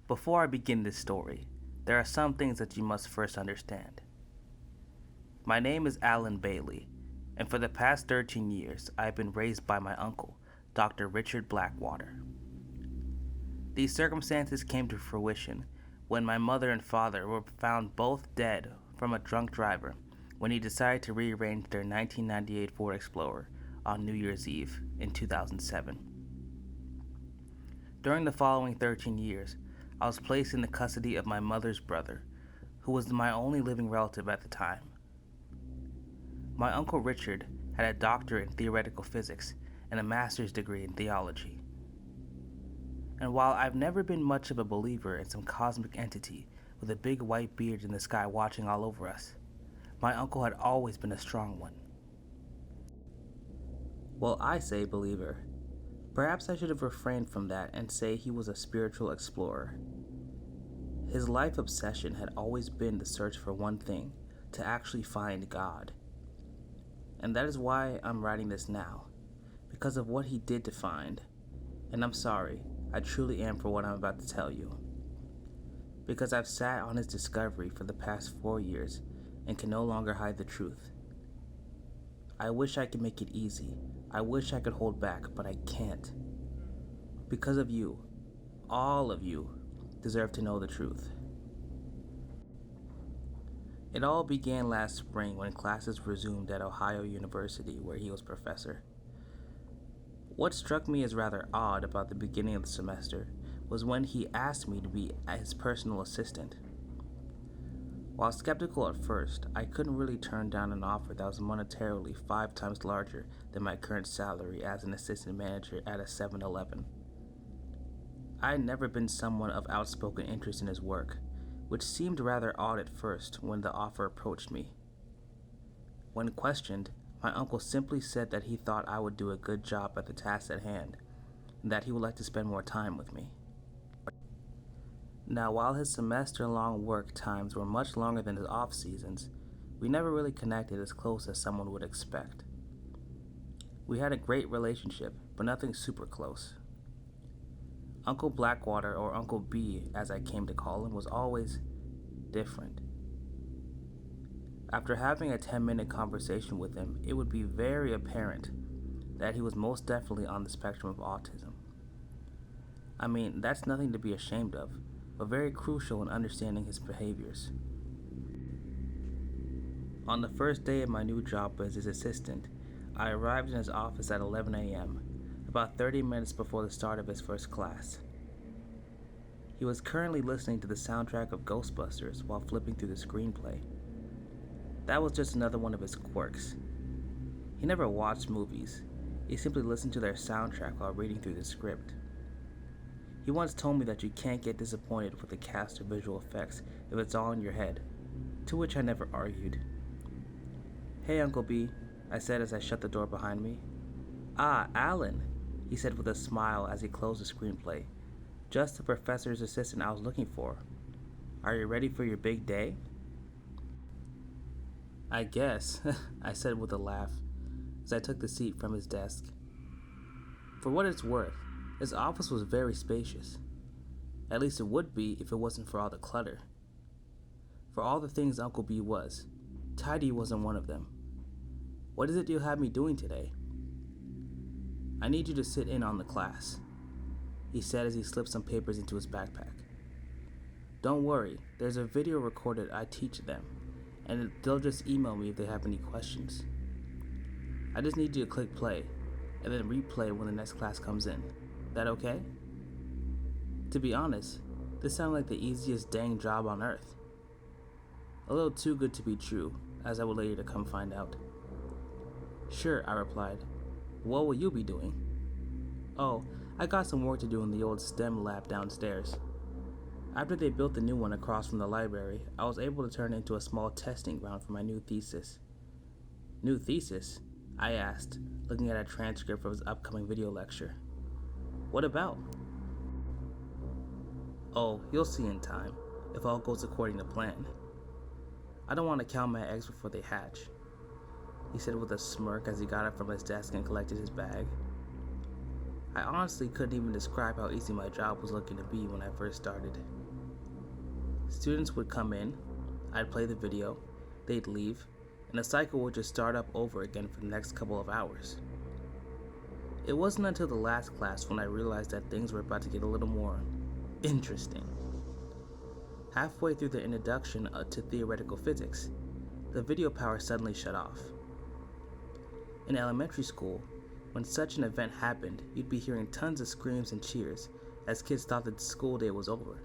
Before I begin this story, there are some things that you must first understand. My name is Alan Bailey, and for the past 13 years, I have been raised by my uncle, Dr. Richard Blackwater. These circumstances came to fruition when my mother and father were found both dead from a drunk driver when he decided to rearrange their 1998 Ford Explorer on New Year's Eve in 2007. During the following 13 years, I was placed in the custody of my mother's brother, who was my only living relative at the time. My Uncle Richard had a doctorate in theoretical physics and a master's degree in theology. And while I've never been much of a believer in some cosmic entity with a big white beard in the sky watching all over us, my uncle had always been a strong one. Well, I say believer. Perhaps I should have refrained from that and say he was a spiritual explorer. His life obsession had always been the search for one thing, to actually find God. And that is why I'm writing this now, because of what he did to find. And I'm sorry, I truly am for what I'm about to tell you. Because I've sat on his discovery for the past 4 years and can no longer hide the truth. I wish I could make it easy. I wish I could hold back, but I can't. Because of you, all of you, deserve to know the truth. It all began last spring when classes resumed at Ohio University, where he was professor. What struck me as rather odd about the beginning of the semester was when he asked me to be his personal assistant. While skeptical at first, I couldn't really turn down an offer that was monetarily 5 times larger than my current salary as an assistant manager at a 7-Eleven. I had never been someone of outspoken interest in his work, which seemed rather odd at first when the offer approached me. When questioned, my uncle simply said that he thought I would do a good job at the task at hand, and that he would like to spend more time with me. Now, while his semester-long work times were much longer than his off-seasons, we never really connected as close as someone would expect. We had a great relationship, but nothing super close. Uncle Blackwater, or Uncle B as I came to call him, was always different. After having a 10-minute conversation with him, it would be very apparent that he was most definitely on the spectrum of autism. I mean, that's nothing to be ashamed of, but very crucial in understanding his behaviors. On the first day of my new job as his assistant, I arrived in his office at 11 a.m., about 30 minutes before the start of his first class. He was currently listening to the soundtrack of Ghostbusters while flipping through the screenplay. That was just another one of his quirks. He never watched movies. He simply listened to their soundtrack while reading through the script. He once told me that you can't get disappointed with the cast or visual effects if it's all in your head, to which I never argued. "Hey, Uncle B," I said as I shut the door behind me. "Ah, Alan," he said with a smile as he closed the screenplay. "Just the professor's assistant I was looking for. Are you ready for your big day?" "I guess," I said with a laugh as I took the seat from his desk. For what it's worth, his office was very spacious. At least it would be if it wasn't for all the clutter. For all the things Uncle B was, tidy wasn't one of them. "What is it you have me doing today?" "I need you to sit in on the class," he said as he slipped some papers into his backpack. "Don't worry, there's a video recorded I teach them, and they'll just email me if they have any questions. I just need you to click play, and then replay when the next class comes in. That okay?" To be honest, this sounded like the easiest dang job on earth. A little too good to be true, as I would later come find out. "Sure," I replied. "What will you be doing?" "Oh, I got some work to do in the old STEM lab downstairs. After they built the new one across from the library, I was able to turn it into a small testing ground for my new thesis." "New thesis?" I asked, looking at a transcript of his upcoming video lecture. "What about?" "Oh, you'll see in time, if all goes according to plan. I don't want to count my eggs before they hatch," he said with a smirk as he got up from his desk and collected his bag. I honestly couldn't even describe how easy my job was looking to be when I first started. Students would come in, I'd play the video, they'd leave, and the cycle would just start up over again for the next couple of hours. It wasn't until the last class when I realized that things were about to get a little more interesting. Halfway through the introduction to theoretical physics, the video power suddenly shut off. In elementary school, when such an event happened, you'd be hearing tons of screams and cheers as kids thought that the school day was over.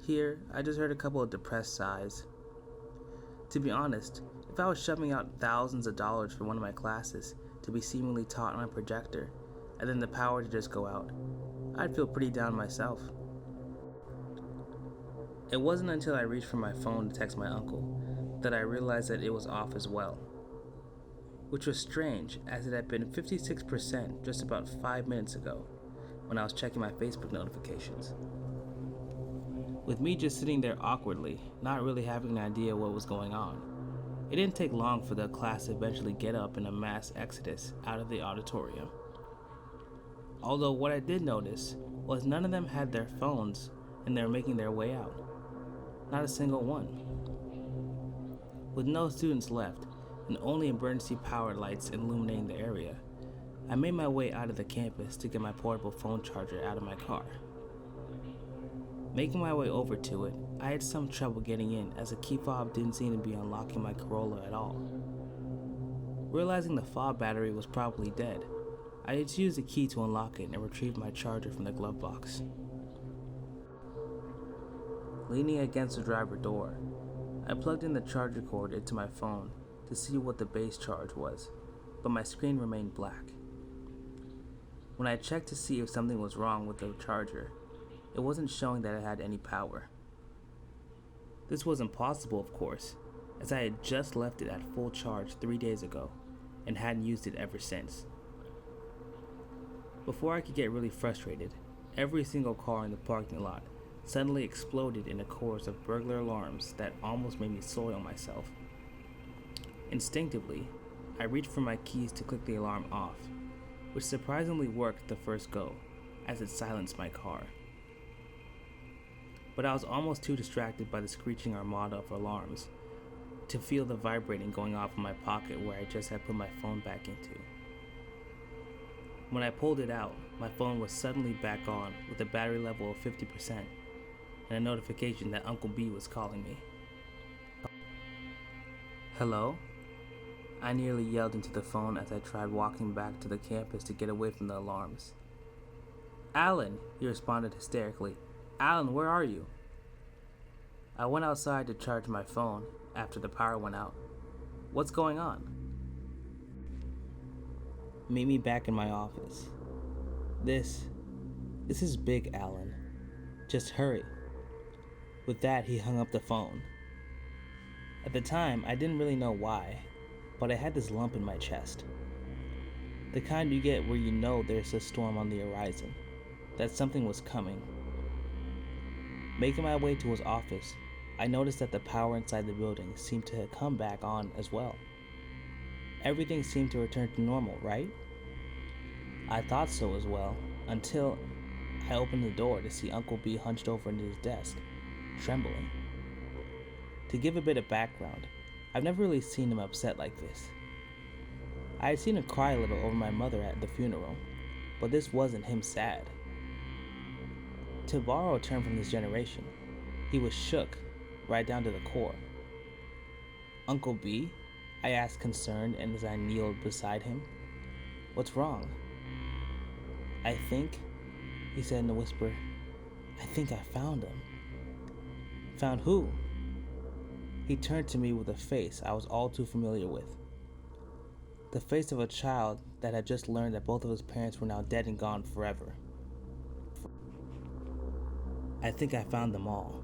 Here, I just heard a couple of depressed sighs. To be honest, if I was shoving out thousands of dollars for one of my classes to be seemingly taught on a projector, and then the power to just go out, I'd feel pretty down myself. It wasn't until I reached for my phone to text my uncle that I realized that it was off as well. Which was strange, as it had been 56% just about 5 minutes ago when I was checking my Facebook notifications. With me just sitting there awkwardly, not really having an idea what was going on, it didn't take long for the class to eventually get up in a mass exodus out of the auditorium. Although what I did notice was none of them had their phones and they were making their way out. Not a single one. With no students left, and only emergency power lights illuminating the area, I made my way out of the campus to get my portable phone charger out of my car. Making my way over to it, I had some trouble getting in as the key fob didn't seem to be unlocking my Corolla at all. Realizing the fob battery was probably dead, I just used the key to unlock it and retrieve my charger from the glove box. Leaning against the driver door, I plugged in the charger cord into my phone to see what the base charge was, but my screen remained black. When I checked to see if something was wrong with the charger, it wasn't showing that it had any power. This wasn't possible, of course, as I had just left it at full charge 3 days ago and hadn't used it ever since. Before I could get really frustrated, every single car in the parking lot suddenly exploded in a chorus of burglar alarms that almost made me soil myself. Instinctively, I reached for my keys to click the alarm off, which surprisingly worked the first go, as it silenced my car. But I was almost too distracted by the screeching armada of alarms to feel the vibrating going off in my pocket where I just had put my phone back into. When I pulled it out, my phone was suddenly back on with a battery level of 50% and a notification that Uncle B was calling me. Hello? I nearly yelled into the phone as I tried walking back to the campus to get away from the alarms. Alan, he responded hysterically. Alan, where are you? I went outside to charge my phone after the power went out. What's going on? Meet me back in my office. This is big, Alan. Just hurry. With that, he hung up the phone. At the time, I didn't really know why, but I had this lump in my chest. The kind you get where you know there's a storm on the horizon, that something was coming. Making my way to his office, I noticed that the power inside the building seemed to have come back on as well. Everything seemed to return to normal, right? I thought so as well, until I opened the door to see Uncle B hunched over into his desk, trembling. To give a bit of background, I've never really seen him upset like this. I had seen him cry a little over my mother at the funeral, but this wasn't him sad. To borrow a term from this generation, he was shook right down to the core. Uncle B? I asked concerned and as I kneeled beside him. What's wrong? I think, he said in a whisper, I think I found him. Found who? He turned to me with a face I was all too familiar with. The face of a child that had just learned that both of his parents were now dead and gone forever. I think I found them all.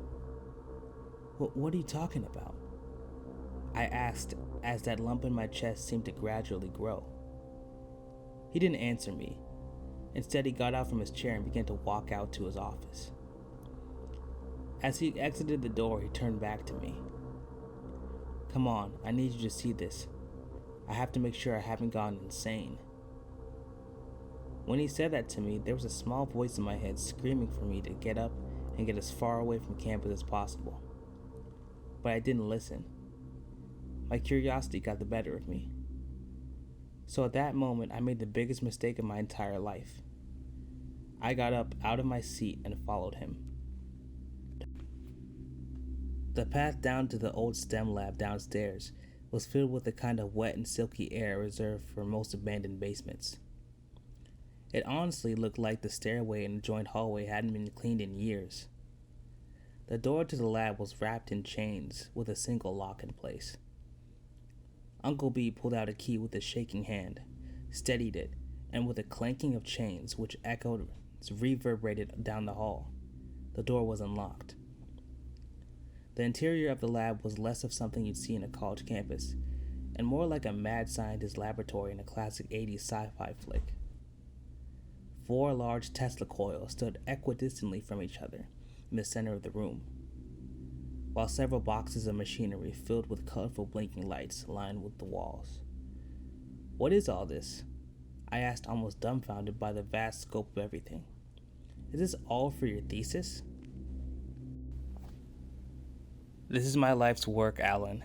What are you talking about? I asked as that lump in my chest seemed to gradually grow. He didn't answer me. Instead, he got out from his chair and began to walk out to his office. As he exited the door, he turned back to me. Come on, I need you to see this. I have to make sure I haven't gone insane. When he said that to me, there was a small voice in my head screaming for me to get up and get as far away from campus as possible. But I didn't listen. My curiosity got the better of me. So at that moment, I made the biggest mistake of my entire life. I got up out of my seat and followed him. The path down to the old STEM lab downstairs was filled with the kind of wet and silky air reserved for most abandoned basements. It honestly looked like the stairway and the joint hallway hadn't been cleaned in years. The door to the lab was wrapped in chains with a single lock in place. Uncle B pulled out a key with a shaking hand, steadied it, and with a clanking of chains which echoed reverberated down the hall, the door was unlocked. The interior of the lab was less of something you'd see in a college campus, and more like a mad scientist laboratory in a classic 80s sci-fi flick. 4 large Tesla coils stood equidistantly from each other in the center of the room, while several boxes of machinery filled with colorful blinking lights lined with the walls. "What is all this?" I asked, almost dumbfounded by the vast scope of everything. "Is this all for your thesis?" "This is my life's work, Alan,"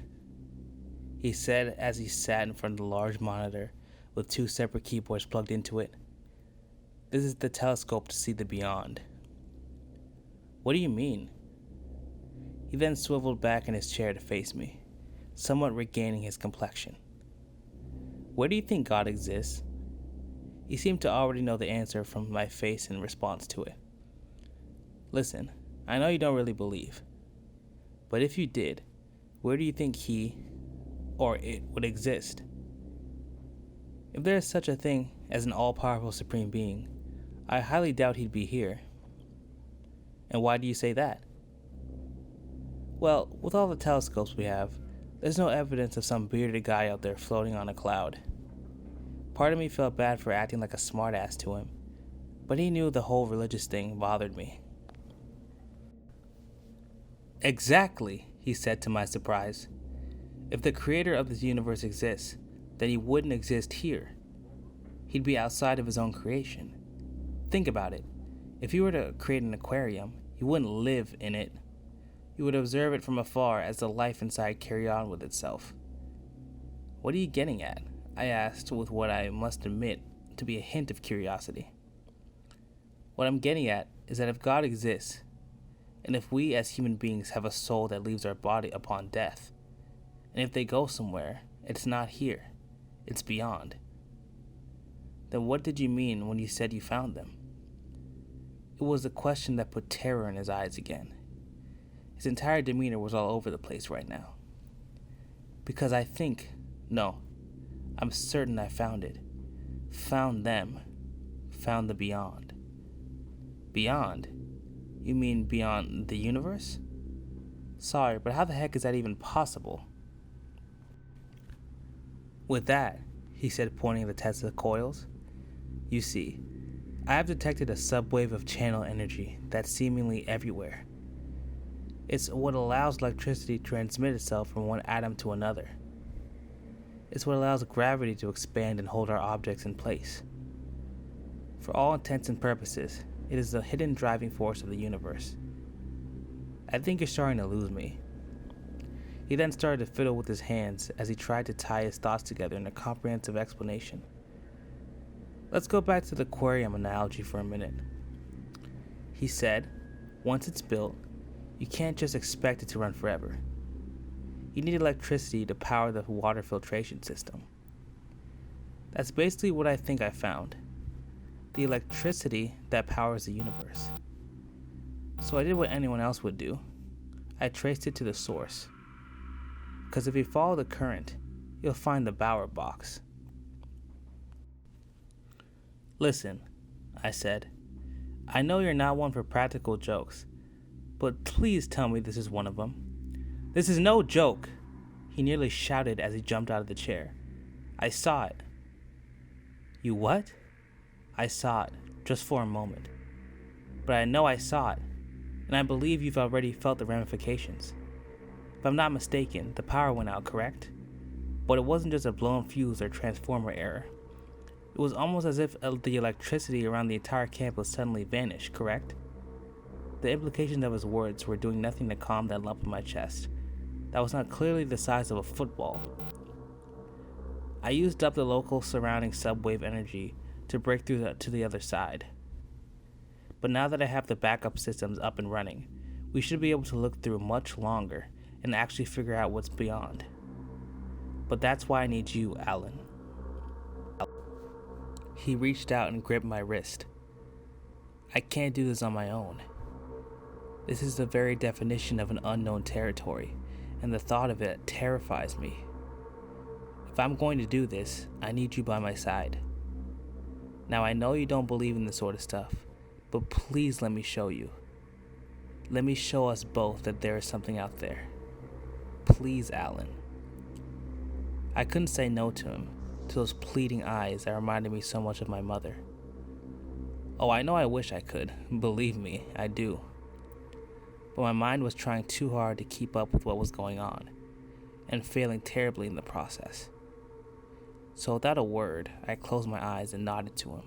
he said as he sat in front of the large monitor with 2 separate keyboards plugged into it. "This is the telescope to see the beyond." "What do you mean?" He then swiveled back in his chair to face me, somewhat regaining his complexion. "Where do you think God exists?" He seemed to already know the answer from my face in response to it. "Listen, I know you don't really believe, but if you did, where do you think he or it would exist? If there is such a thing as an all-powerful supreme being, I highly doubt he'd be here." "And why do you say that?" "Well, with all the telescopes we have, there's no evidence of some bearded guy out there floating on a cloud." Part of me felt bad for acting like a smartass to him, but he knew the whole religious thing bothered me. "Exactly," he said to my surprise. "If the creator of this universe exists, then he wouldn't exist here. He'd be outside of his own creation. Think about it. If he were to create an aquarium, he wouldn't live in it. He would observe it from afar as the life inside carried on with itself." "What are you getting at?" I asked with what I must admit to be a hint of curiosity. "What I'm getting at is that if God exists, and if we as human beings have a soul that leaves our body upon death, and if they go somewhere, it's not here, it's beyond. Then what did you mean when you said you found them?" It was a question that put terror in his eyes again. His entire demeanor was all over the place right now. "Because I'm certain I found it. Found them. Found the beyond." "Beyond? You mean beyond the universe?" "Sorry, but how the heck is that even possible?" "With that," he said, pointing at the Tesla coils, "you see, I have detected a subwave of channel energy that's seemingly everywhere. It's what allows electricity to transmit itself from one atom to another. It's what allows gravity to expand and hold our objects in place. For all intents and purposes, it is the hidden driving force of the universe. I think you're starting to lose me." He then started to fiddle with his hands as he tried to tie his thoughts together in a comprehensive explanation. "Let's go back to the aquarium analogy for a minute." He said, "Once it's built, you can't just expect it to run forever. You need electricity to power the water filtration system." That's basically what I think I found. The electricity that powers the universe. So I did what anyone else would do. I traced it to the source. Because if you follow the current, you'll find the Bower box. "Listen," I said, "I know you're not one for practical jokes, but please tell me this is one of them." "This is no joke," he nearly shouted as he jumped out of the chair. "I saw it." "You what?" "I saw it, just for a moment. But I know I saw it, and I believe you've already felt the ramifications. If I'm not mistaken, the power went out, correct? But it wasn't just a blown fuse or transformer error. It It was almost as if the electricity around the entire campus suddenly vanished, correct? The implications of his words were doing nothing to calm that lump in my chest. That was not clearly the size of a football. I used up the local surrounding subwave energy to break through to the other side. But now that I have the backup systems up and running, we should be able to look through much longer and actually figure out what's beyond. But that's why I need you, Alan. He reached out and gripped my wrist. I can't do this on my own. This is the very definition of an unknown territory, and the thought of it terrifies me. If I'm going to do this, I need you by my side. Now I know you don't believe in this sort of stuff, but please let me show you. Let me show us both that there is something out there. Please, Alan. I couldn't say no to him, to those pleading eyes that reminded me so much of my mother. Oh, I know I wish I could. Believe me, I do. But my mind was trying too hard to keep up with what was going on, and failing terribly in the process. So without a word, I closed my eyes and nodded to him.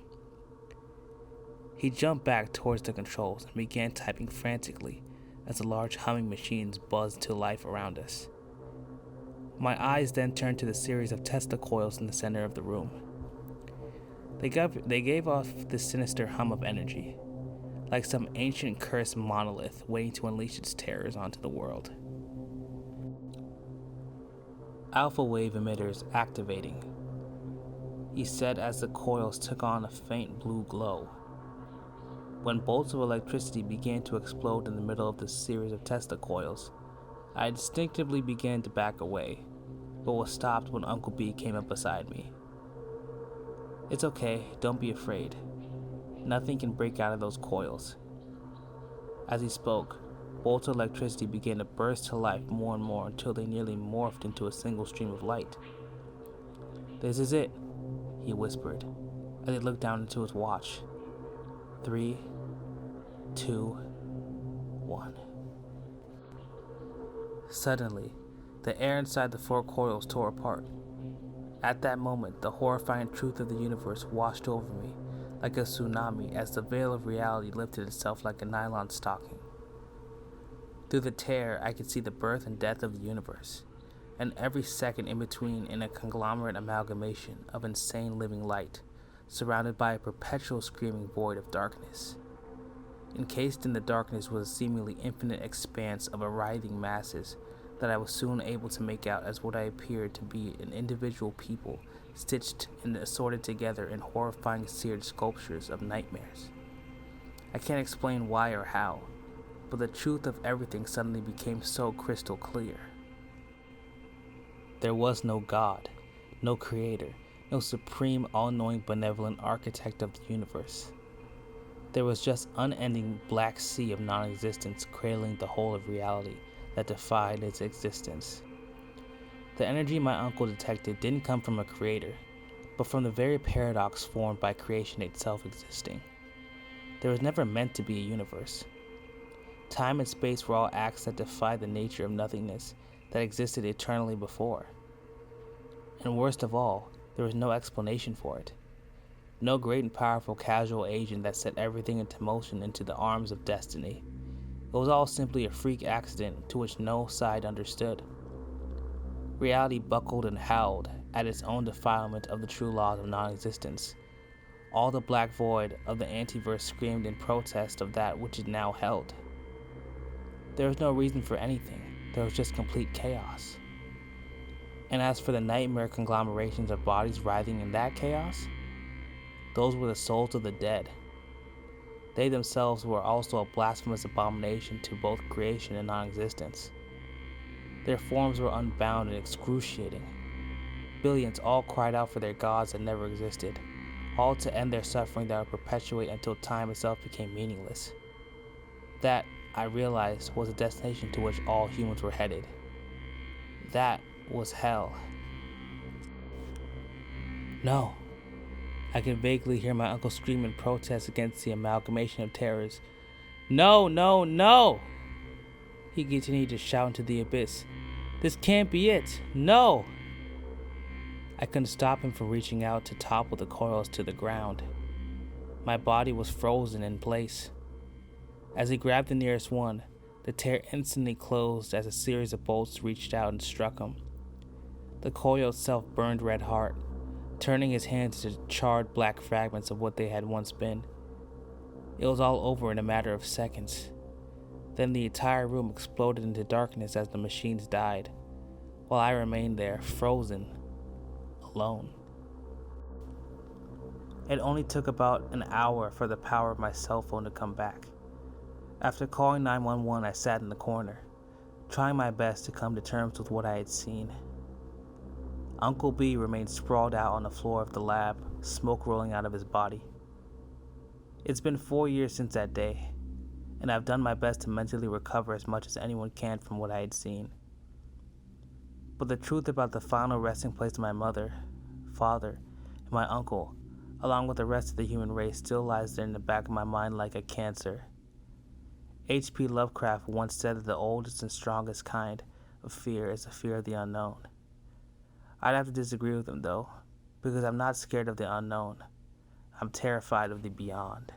He jumped back towards the controls and began typing frantically as the large humming machines buzzed to life around us. My eyes then turned to the series of Tesla coils in the center of the room. They gave off this sinister hum of energy, like some ancient cursed monolith waiting to unleash its terrors onto the world. Alpha wave emitters activating, he said as the coils took on a faint blue glow. When bolts of electricity began to explode in the middle of this series of Tesla coils, I instinctively began to back away, but was stopped when Uncle B came up beside me. It's okay, don't be afraid. Nothing can break out of those coils. As he spoke, bolts of electricity began to burst to life more and more until they nearly morphed into a single stream of light. This is it, he whispered, as he looked down into his watch. 3, 2, 1. Suddenly, the air inside the 4 coils tore apart. At that moment, the horrifying truth of the universe washed over me like a tsunami as the veil of reality lifted itself like a nylon stocking. Through the tear, I could see the birth and death of the universe, and every second in between in a conglomerate amalgamation of insane living light, surrounded by a perpetual screaming void of darkness. Encased in the darkness was a seemingly infinite expanse of writhing masses that I was soon able to make out as what I appeared to be an individual people stitched and assorted together in horrifying seared sculptures of nightmares. I can't explain why or how, but the truth of everything suddenly became so crystal clear. There was no God, no creator, no supreme, all-knowing, benevolent architect of the universe. There was just unending black sea of non-existence cradling the whole of reality that defied its existence. The energy my uncle detected didn't come from a creator, but from the very paradox formed by creation itself existing. There was never meant to be a universe. Time and space were all acts that defied the nature of nothingness that existed eternally before. And worst of all, there was no explanation for it. No great and powerful casual agent that set everything into motion into the arms of destiny. It was all simply a freak accident to which no side understood. Reality buckled and howled at its own defilement of the true laws of non-existence. All the black void of the antiverse screamed in protest of that which it now held. There was no reason for anything. There was just complete chaos. And as for the nightmare conglomerations of bodies writhing in that chaos, those were the souls of the dead. They themselves were also a blasphemous abomination to both creation and non-existence. Their forms were unbound and excruciating. Billions all cried out for their gods that never existed, all to end their suffering that would perpetuate until time itself became meaningless. That, I realized, was a destination to which all humans were headed. That was hell. No. I could vaguely hear my uncle scream in protest against the amalgamation of terrors. No, no, no! He continued to shout into the abyss. This can't be it. No! I couldn't stop him from reaching out to topple the coils to the ground. My body was frozen in place. As he grabbed the nearest one, the tear instantly closed as a series of bolts reached out and struck him. The coil itself burned red hot, turning his hands into charred black fragments of what they had once been. It was all over in a matter of seconds. Then the entire room exploded into darkness as the machines died, while I remained there, frozen, alone. It only took about an hour for the power of my cell phone to come back. After calling 911, I sat in the corner, trying my best to come to terms with what I had seen. Uncle B remained sprawled out on the floor of the lab, smoke rolling out of his body. It's been 4 years since that day, and I've done my best to mentally recover as much as anyone can from what I had seen. But the truth about the final resting place of my mother, father, and my uncle, along with the rest of the human race, still lies there in the back of my mind like a cancer. H.P. Lovecraft once said that the oldest and strongest kind of fear is the fear of the unknown. I'd have to disagree with him, though, because I'm not scared of the unknown. I'm terrified of the beyond.